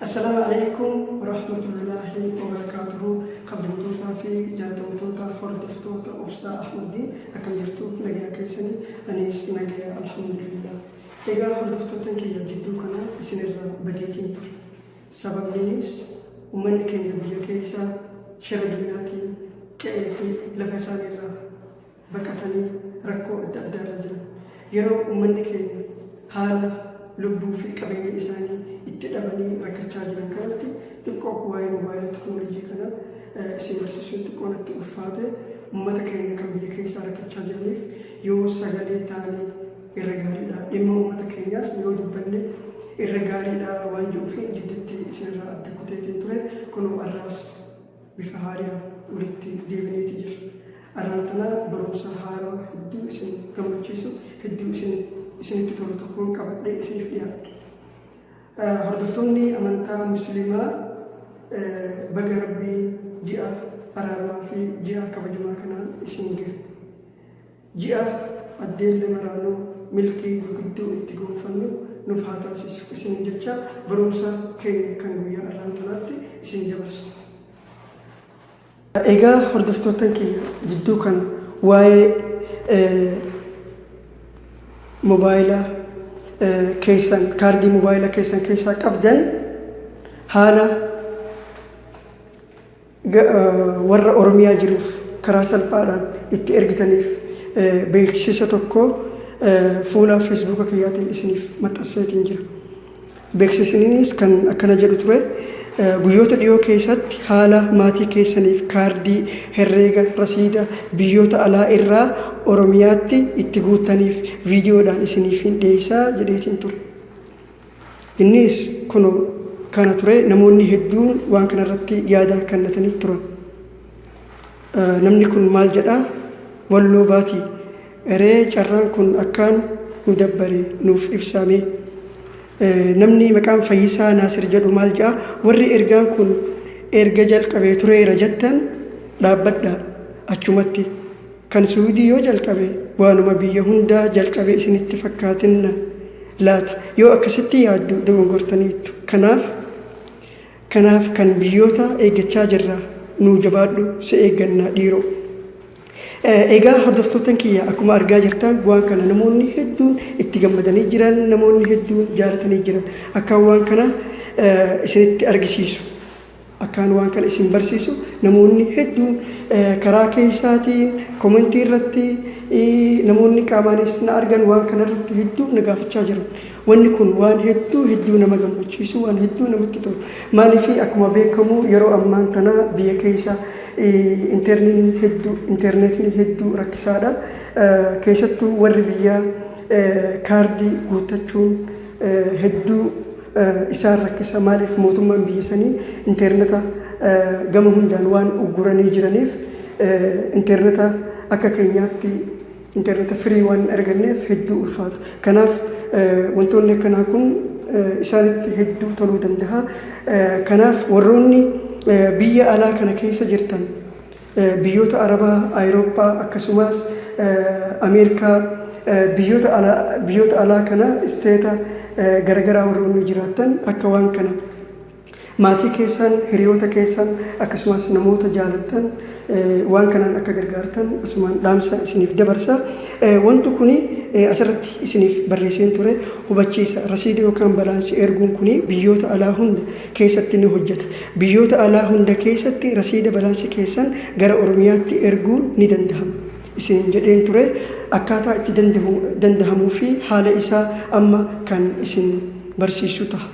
السلام عليكم ورحمة الله وبركاته. قبلتوتا في جلتوتا خردفتوتا أبسا أحمد الدين أكم جرتوك نجيا كيسني أنيس نجيا الحمد لله. إيجا خردفتوتا كي يجدو كنا إسنر بديتين تر سبب نيس ومن كي يبيا كيسا شرديناتي كأفي لفسان الرا بكتني ركو الدردار رجل يرو ومن كي حالا lubbuu fi qabeenya isaanii itti dhabanii rakkachaa jiran kanatti xiqqoo waa'ee mobaayilii teknoolojii kana isin barsiisuun xiqqoo natti ulfaate uummata keenya kan biyya keessaa rakkachaa jiraniif yoo sagalee taanee irra gaariidha. Dhimma uummata keenyaas yoo dubbanne irra gaariidha waan jiruuf jidduutti isinirraa adda kuteetiin ture kunoo arraas bifa haaraan walitti deebineeti jira. Arraan tanaa barumsa haaraa hedduu isin gammachiisu hedduu isinitti tolu tokkoon qabadhee isiniif dhiyaadha. Hordoftoonni amantaa musliimaa baga rabbii ji'a araaramaa fi ji'a kabajamaa kanaan isin gahe. Ji'a addeellee maraanuu milkii gurguddoo itti gonfannu nuuf haa taasisu isiniin jecha barumsa keenya kan guyyaa arraan tanaatti isin dabarsu. Egaa hordoftootaan kiyya jidduu kana waa'ee mobaayilaa keessan kaardii mobaayilaa keessan keessaa qabdan haala warra Oromiyaa jiruuf karaa salphaadhaan itti ergitaniif beeksisa tokko fuula feesbuuka kiyyaatiin isiniif maxxanseetiin jira. Beeksisniinis kan akkana jedhu ture. Guyyoota dhiyoo keessatti haala maatii keessaniif kaardii herreega rasiida biyyoota alaa irraa Oromiyaatti itti guutaniif viidiyoodhaan isiniif dhiyeessaa jedheetiin ture. Innis kun kana ture namoonni hedduun waan kanarratti yaada kennatanii turan. Namni kun maal jedhaa? Walloo Baatii eree carraan kun akkaan nu dabbare nuuf ibsamee. Namni maqaan Fayyisaa Naasir jedhu maal jedhaa? Warri ergaan kun erga jalqabee tureera jettan dhaabbadhaa achumatti. Kan Suudii yoo jalqabe waanuma biyya hundaa jalqabee isinitti fakkaatinna laata. Yoo akkasitti yaaddu dogongortaniittu. Kanaaf kan biyyoota eeggachaa jirraa nuu jabaadhu si eeggannaa dhiiroo. Egaa hordoftootaan kiyya akkuma argaa jirtan waan kana namoonni hedduun itti gammadanii jiran, namoonni hedduun jaalatanii jiran. Akkaan waan kana isinitti argisiisu, akkaan waan kana isin barsiisu namoonni hedduun karaa keessaatiin komentii irratti namoonni qaamaanis na argan waan kana irratti hedduu na gaafachaa jiran. Wanni kun waan hedduu nama gammachiisu, waan hedduu namatti tolu. Maaliif akkuma beekamu yeroo ammaan tana biyya keessa intarneetni hedduu rakkisaadha. Keessattuu warri biyyaa kaardii guuttachuun hedduu isaan rakkisa. Maaliif mootummaan biyya sanii intarneeta gama hundaan waan ugguranii jiraniif intarneeta akka keenyaatti intarneeta firii waan arganneef hedduu ulfaata. Kanaaf wantoonni akkanaa kun isaanitti hedduu toluu danda'a. Kanaaf warroonni biyya alaa kana keessa jirtan biyyoota Arabaa, Awurooppaa akkasumas Ameerikaa biyyoota alaa kana isteeta garagaraa warroonni jiraatan akka waan kana maatii keessan, hiriyoota keessan akkasumas namoota jaalattan waan kanaan akka gargaartan asumaan dhaamsa isiniif dabarsa. Wanti kuni asirratti isiniif barreesseen ture hubachiisa. Rasiida yookaan balaansii erguun kuni biyyoota alaa hunda keessatti ni hojjeta. Biyyoota alaa hunda keessatti rasiida balaansii keessan gara Oromiyaatti erguun ni danda'ama. Isin jedheen ture akkaataa itti danda'amuu fi haala isaa amma kan isin barsiisu ta'a.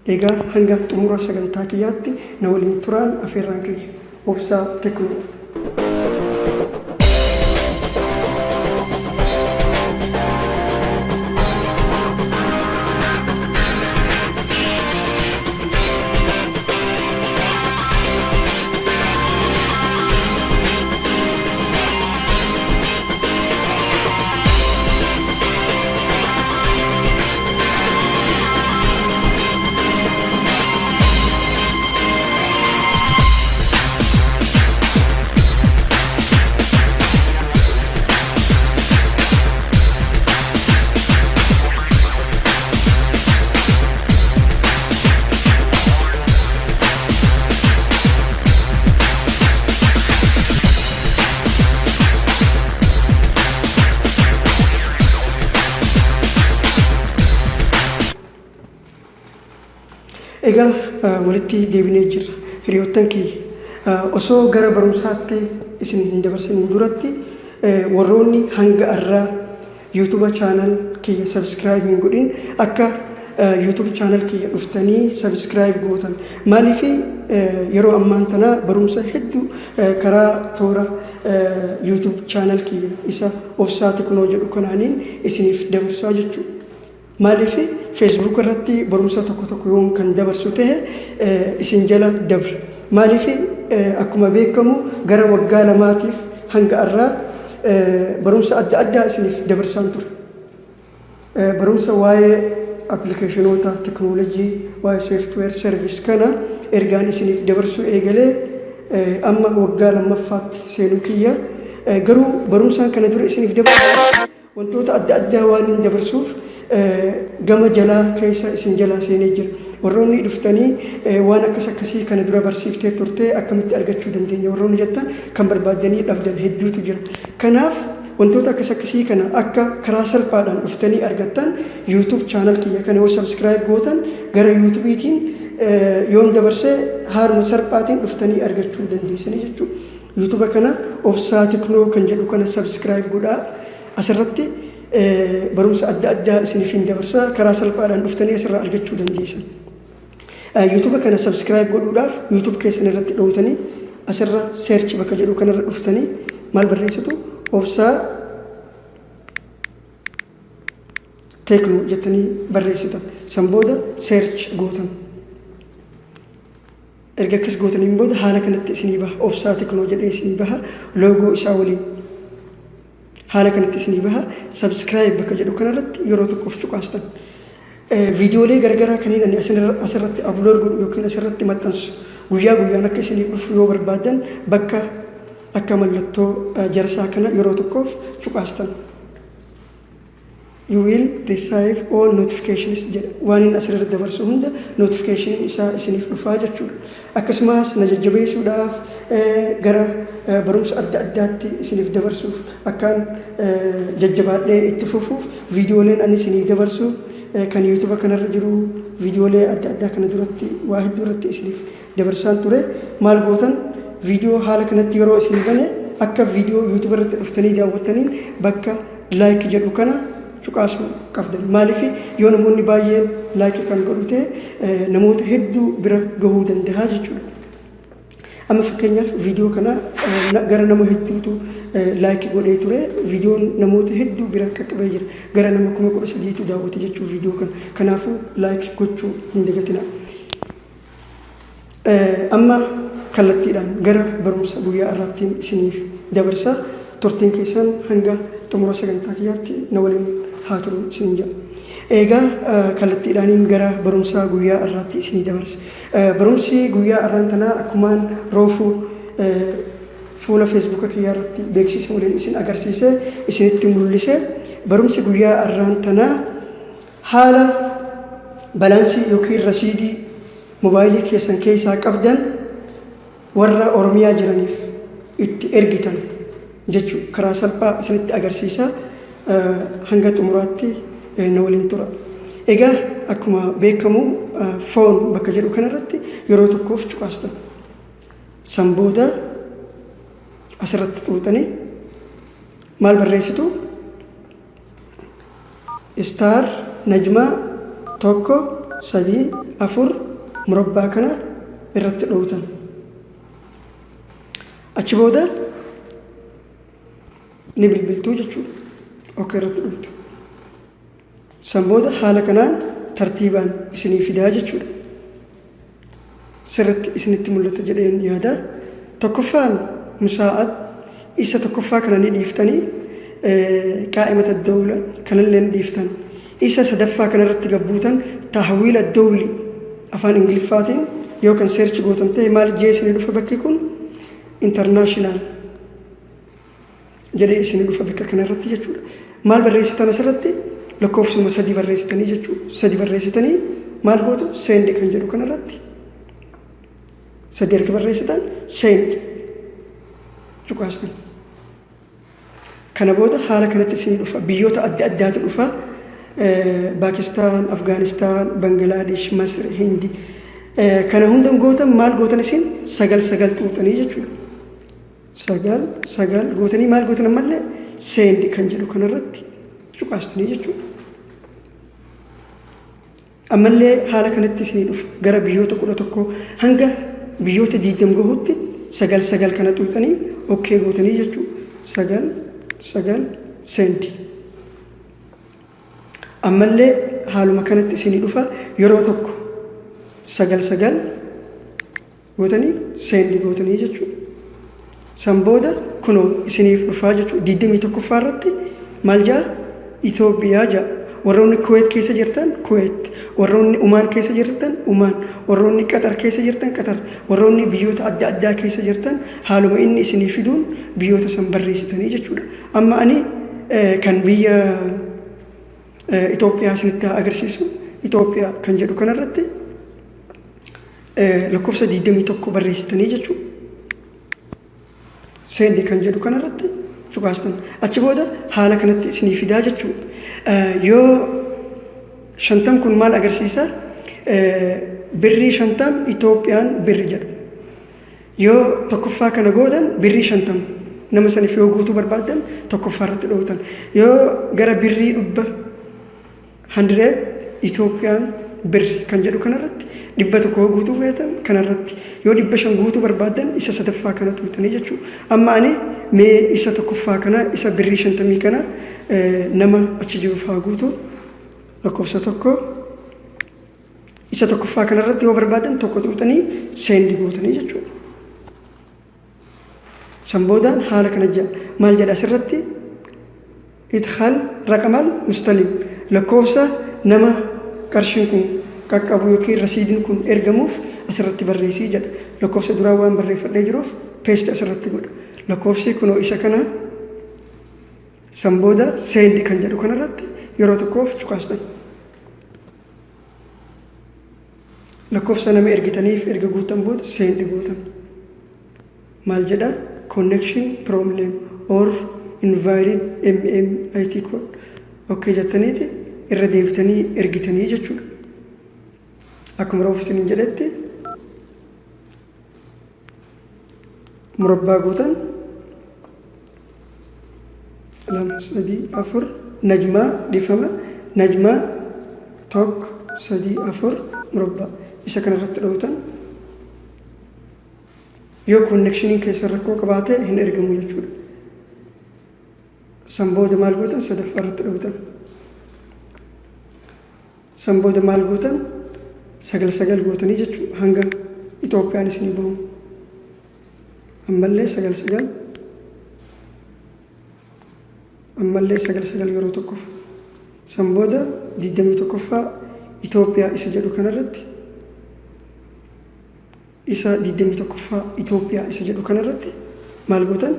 Egaa hanga xumura sagantaa kiyyaatti na waliin turaan afeerraan kiyya obsaa Teknoo. Egaa walitti deebinee jirra. Hiriyoottan kiyya osoo gara barumsaatti isin hin dabarsiniin duratti warroonni hanga har'aa YouTube channel kiyya subscribe hin godhin akka YouTube channel kiyya dhuftanii subscribe gootan. Maaliif yeroo ammaan tana barumsa hedduu karaa toora YouTube channel kiyya isa obsaa teknoo jedhu kanaaniin isiniif dabarsaa jechuudha. Maaliif Facebook irratti barumsa tokko yoon kan dabarsu ta'e isin jala dabre. Maaliif akkuma beekamu gara waggaa lamaatiif hanga har'aa barumsa adda addaa isiniif dabarsaan ture. Barumsa waa'ee appilikeeshinoota teknoolojii waa'ee software service kana ergaan isiniif dabarsuu eegalee amma waggaa lammaffaatti seenuu kiyya. Garuu barumsaan kana dura isiniif dabarsu wantoota adda addaa waan hin dabarsuuf gama jalaa keessa isin jalaa seenee jira. Warroonni dhuftanii waan akkasii kana dura barsiiftee turtee akkamitti argachuu dandeenya warroonni jettan kan barbaadanii dhabdan hedduutu jira. Kanaaf wantoota akkasii kana akka karaa salphaadhaan dhuftanii argattan YouTube channel kiyya kana yoo subscribe gootan gara YouTube'iitiin yoon dabarsee haaruma salphaatiin dhuftanii argachuu dandeessanii jechuudha. YouTube kana obsaa teknoo kan jedhu kana subscribe godhaa. Asirratti barumsa adda addaa isiniif hin dabarsaa karaa salphaadhaan dhuftanii asirraa argachuu dandeessan. YouTube kana subscribe godhuudhaaf YouTube keessan irratti dhootanii asirra search bakka jedhu kanarra dhuftanii maal barreessitu obsaa teknoo jettanii barreessitan. San booda search gootan. Erga akkas gootaniin booda haala kanatti isinii baha. Obsaa teknoo jedhee isinii baha loogoo isaa waliin. Haala kanatti isinii baha subscribe bakka jedhu kanarratti yeroo tokkoof cuqaastan. Viidiyoolee garagaraa kanneen ani asirratti upload godhu yookiin asirratti maxxansu guyyaa guyyaan akka isinii dhufu yoo barbaadan bakka akka mallattoo jarsaa kana yeroo tokkoof cuqaastan. You will receive all notifications jedha. Waan inni asirratti dabarsu hunda notification isaa isiniif dhufaa jechuudha. Akkasumas na jajjabeessuudhaaf gara barumsa adda addaatti isiniif dabarsuuf akkaan jajjabaadhee itti fufuuf viidiyooleen ani isiniif dabarsu kan YouTube kanarra jiru viidiyoolee adda addaa kana duratti waa hedduu irratti isiniif dabarsaan ture. Maal gootan viidiyoo haala kanatti yeroo isin bane akka viidiyoo YouTube irratti dhuftanii daawwattaniin bakka like jedhu kana cuqaasuu qabdan. Maaliif yoo namoonni baay'een like kan godhu ta'e namoota hedduu bira gahuu danda'a jechuudha. Amma fakkeenyaaf viidiyoo kana gara nama hedduutu like godhee ture. Viidiyoon namoota hedduu bira qaqqabee jira. Gara nama 13,000tu daawwate jechuudha viidiyoo kana. Kanaafuu like gochuu hin dagatina. Amma kallattiidhaan gara barumsa guyyaa har'aattiin isiniif dabarsa. Turtiin keessan hanga xumura sagantaa kiyyaatti na waliin haa turu isin jedha. Egaa kallattiidhaaniin gara barumsaa guyyaa har'aatti isinii dabarsa. Barumsi guyyaa har'aan tanaa akkumaan roofuu fuula Facebook kiyyaa irratti beeksisa waliin isin agarsiise isinitti mul'ise. Barumsi guyyaa har'aan tanaa haala balaansii yookiin rasiidii mobaayilii keessan keessaa qabdan warra Oromiyaa jiraniif itti ergitan jechuudha. Karaa salphaa isinitti agarsiisa. Hanga xumuraatti na waliin tura. Egaa akkuma beekamu foon bakka jedhu kanarratti yeroo tokkoof cuqaastan. San booda asirratti xuuxanii maal barreessitu? Star najmaa 1 3 4 murabbaa kana irratti dhootan. Achi booda ni bilbiltuu jechuudha. Okkee irratti dhootu. San booda haala kanaan tartiibaan isinii fidaa jechuudha. Sirriitti isinitti mul'ata jedheen yaada. Tokkoffaan musaa'at isa tokkoffaa kana ni dhiiftanii qaa'imata dawla kanallee ni dhiiftan. Isa sadaffaa kanarratti gabbuutan tahwiila dawli afaan Ingiliffaatiin yoo kan search gootan ta'e maal jee isinii dhufa bakki kun international jedhee isinii dhufa bakka kanarratti jechuudha. Maal barreessitan asirratti lakkoofsuma 3 barreessitanii jechuudha. 3 barreessitanii maal gootu send kan jedhu kanarratti 3 erga barreessitan send cuqaastan. Kana booda haala kanatti isinii dhufa. Biyyoota adda addaatu dhufa. Pakistaan, Afgaanistaan, Bangladesh, Masr, Hindi Kana hundan gootan maal gootan isin sagal xuuxanii jechuudha. Sagal gootanii maal gootan ammallee seendi kan jedhu kanarratti cuqaastanii jechuudha. Ammallee haala kanatti isinii dhufu gara biyyoota 11 hanga biyyoota 20 gahuutti sagal kana xuuxanii okkee gootanii jechuudha. Sagal seendi. Ammallee haaluma kanatti isinii dhufa yeroo tokko sagal gootanii seendi gootanii jechuudha. San booda kunoo isiniif dhufaa jechuudha. 21ffaa irratti maal jaa Itoophiyaa jaa. Warroonni Kuwait keessa jirtan Kuwait, warroonni Umaan keessa jirtan Umaan, warroonni Qatar keessa jirtan Qatar, warroonni biyyoota adda addaa keessa jirtan haaluma inni isinii fiduun biyyoota san barreessitanii jechuudha. Amma ani kan biyya Itoophiyaa isinitti agarsiisu Itoophiyaa kan jedhu kanarratti lakkoofsa 21 barreessitanii jechuudha. Seendi kan jedhu kanarratti cuqaastan. Achi booda haala kanatti isinii fidaa jechuudha. Yoo 50 kun maal agarsiisa? Birrii 50 Itoophiyaan birri jedhu. Yoo tokkoffaa kana gootan birrii 50 nama saniif yoo guutuu barbaadan tokkoffaa irratti dhootan. Yoo gara birrii 100 Itoophiyaan birri kan jedhu kanarratti 100 guutuu feetan kanarratti yoo 500 guutuu barbaadan isa sadaffaa kana tuutanii jechuudha. Amma ani mee isa tokkoffaa kana isa birrii 50 kana nama achi jiru faa guutuu lakkoofsa tokko isa tokkoffaa kanarratti yoo barbaadan tokko tuutanii seendi gootanii jechuudha. San boodaan haala kana maal jedha asirratti idkhal raqamal mustalim lakkoofsa nama qarshiin kun qaqqabu yookiin rasiidiin kun ergamuuf asirratti barreessii jedha. Lakkoofsa duraa waan barreeffadhee jiruuf peesti asirratti godha. Lakkoofsi kunoo isa kana san booda seendi kan jedhu kanarratti yeroo tokkoof cuqaastan. Lakkoofsa nama ergitaniif erga guutan booda seendi gootan. Maal jedha? Connection problem or invalid MMIT code. Okkee jettaniiti irra deebitanii ergitanii jechuudha. Akkuma ofiisiin jedhetti murabbaa gootan 2 3 4 najmaa dhiifama najmaa 1 3 4 murabbaa isa kanarratti dhootan yoo konnekshiiniin keessa rakkoo qabaate hin ergamu jechuudha. San booda maal gootan sadaffaa irratti dhootan. San booda maal gootan sagal gootanii jechuudha hanga Itoophiyaan isinii bahu. Ammallee sagal yeroo tokkoof. San booda 21ffaa Itoophiyaa isa jedhu kanarratti isa 21ffaa Itoophiyaa isa jedhu kanarratti maal gootan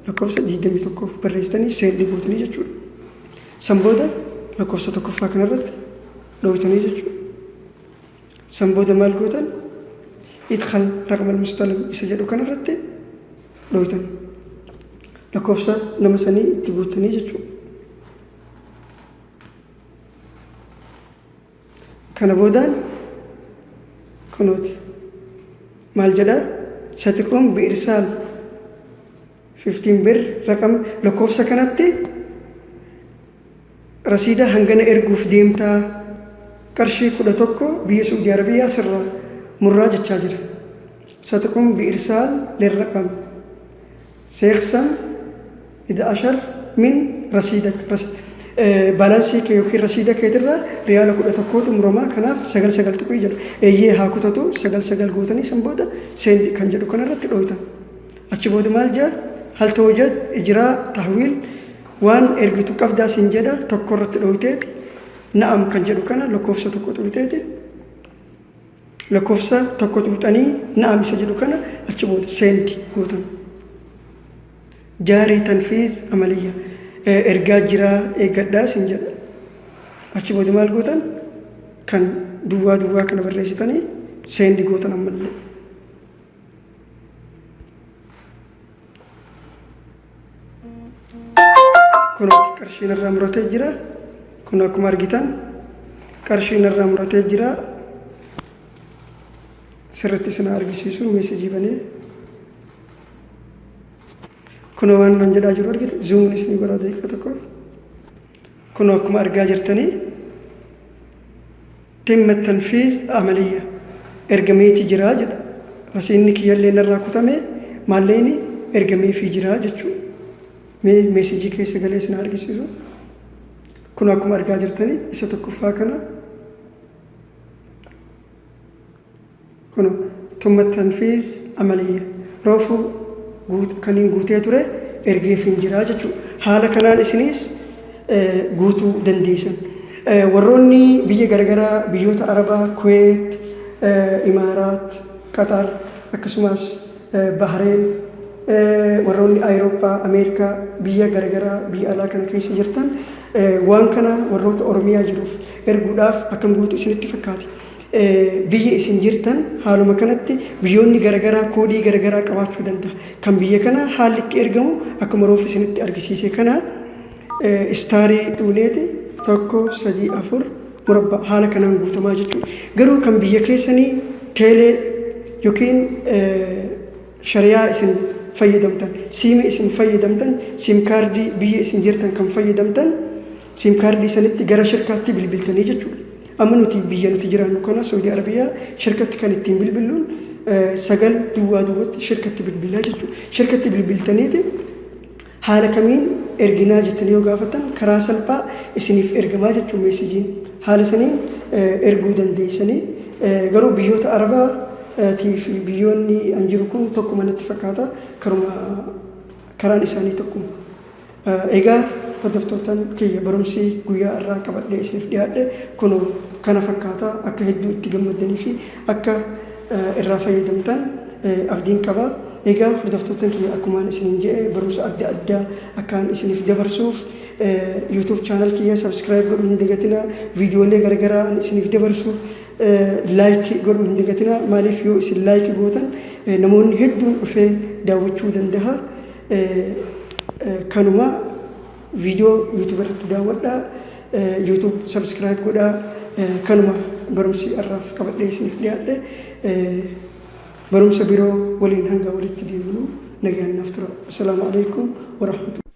lakkoofsa 21 barreessitanii seendi gootanii jechuudha. San booda lakkoofsa tokkoffaa kanarratti dhooytanii jechuudha. San booda maal gootan idkhal raqamal mustalim isa jedhu kanarratti dhooytan. Lakkoofsa nama sanii itti guutanii jechuudha. Kana boodaan kunooti maal jedha satiqoom bi'irsaal 15 bir raqama lakkoofsa kanatti rasiida hangana erguuf deemtaa qarshii 11 biyya Saudi Arabiyaa sirraa murraa jechaa jira. Satiqoom bi'irsaal lirraqam seeqsam 11 min rasiidak baalaansii kee yookiin rasiida keetirraa riyaala 11tu muramaa kanaaf 9 tuqii jedha. Eeyyee haa kutatu 9 gootanii san booda seendi kan jedhu kanarratti dhooytan. Achi booda maal jaa hal tawajjad ijraa tahwiil waan ergitu qabdaa sin jedha tokko irratti dhooyteeti na'am kan jedhu kana lakkoofsa tokko tuqteeti lakkoofsa tokko tuqxanii na'am isa jedhu kana achi booda seendi gootan. Jaarii tanfiiz amaliyya ergaa jiraa eeggadhaa sin jedha. Achi booda maal gootan kan duwwaa kana barreessitanii seendi gootan ammallee. Kunuuti qarshiin irraa muratee jira. Kun akkuma argitan qarshiin irraa muratee jira. sirriitti isin argisiisu meesajii banee kun waan nan jedhaa jiru argitu zuumiin isinii godhaa daqiiqaa tokkoof kun akkuma argaa jirtanii timma tanfiiz amaliyya ergameetii jiraa jedha rasiinni kiyyallee narraa kutame maalleeni ergameefii jiraa jechuudha meesajii keessa galee isin argisiisu kun akkuma argaa jirtanii isa tokkoffaa kana kun timma tanfiiz amaliyya roofuu kaniin guutee ture ergeefiin jiraa jechuudha haala kanaan isinis guutuu dandeessan warroonni biyya garagaraa biyyoota arabaa kuweet imaaraat qatar akkasumas bahareen warroonni awurooppaa ameerikaa biyya garagaraa biyya alaa kana keessa jirtan waan kana warroota oromiyaa jiruuf erguudhaaf akkam gootu isinitti fakkaate biyya isin jirtan haaluma kanatti biyyoonni garagaraa koodii garagaraa qabaachuu danda'a kan biyya kana haalli itti ergamu akkuma roof isinitti argisiise kana istaarii xuuleeti 1 3 4 murabba haala kanaan guutamaa jechuudha garuu kan biyya keessanii teelee yookiin shariyaa isin fayyadamtan siima isin fayyadamtan siim kaardii biyya isin jirtan kan fayyadamtan siim kaardii sanitti gara shirkaatti bilbiltanii jechuudha amma nuti biyya nuti jiraannu kana Saudi Arabiyaa shirkatti kan ittiin bilbiluun 9 duwwaa duwwaatti shirkatti bilbilaa jechuudha shirkatti bilbiltaniiti haala kamiin erginaa jettanii yoo gaafatan karaa salphaa isiniif ergamaa jechuudha meesejiin haala saniin erguu dandeessanii garuu biyyoota arabaa fi biyyoonni an jiru kun tokkuma natti fakkaata karaan isaanii tokkuma egaa hordoftoottan kiyya barumsi guyyaa irraa qabadhee isiniif dhiyaadhe kun kana fakkaata akka hedduu itti gammaddanii fi akka irraa fayyadamtan abdiin qaba egaa hordoftoottan kiyya akkumaan isiniin jedhe barumsa adda addaa akkaan isiniif dabarsuuf YouTube channel kiyya subscribe godhuu hin dagatina viidiyoolee garagaraa isiniif dabarsuuf like godhuu hin dagatina maaliif yoo isin like gootan namoonni hedduun dhufee daawwachuu danda'a kanuma viidiyoo YouTube irratti daawwadhaa YouTube subscribe godhaa kanuma barumsi irraaf qabadhee isiniif dhiyaadhe barumsa biroo waliin hanga walitti deemnu nagaan naaf tura. Assalaamu alaykum wa rahmatullahi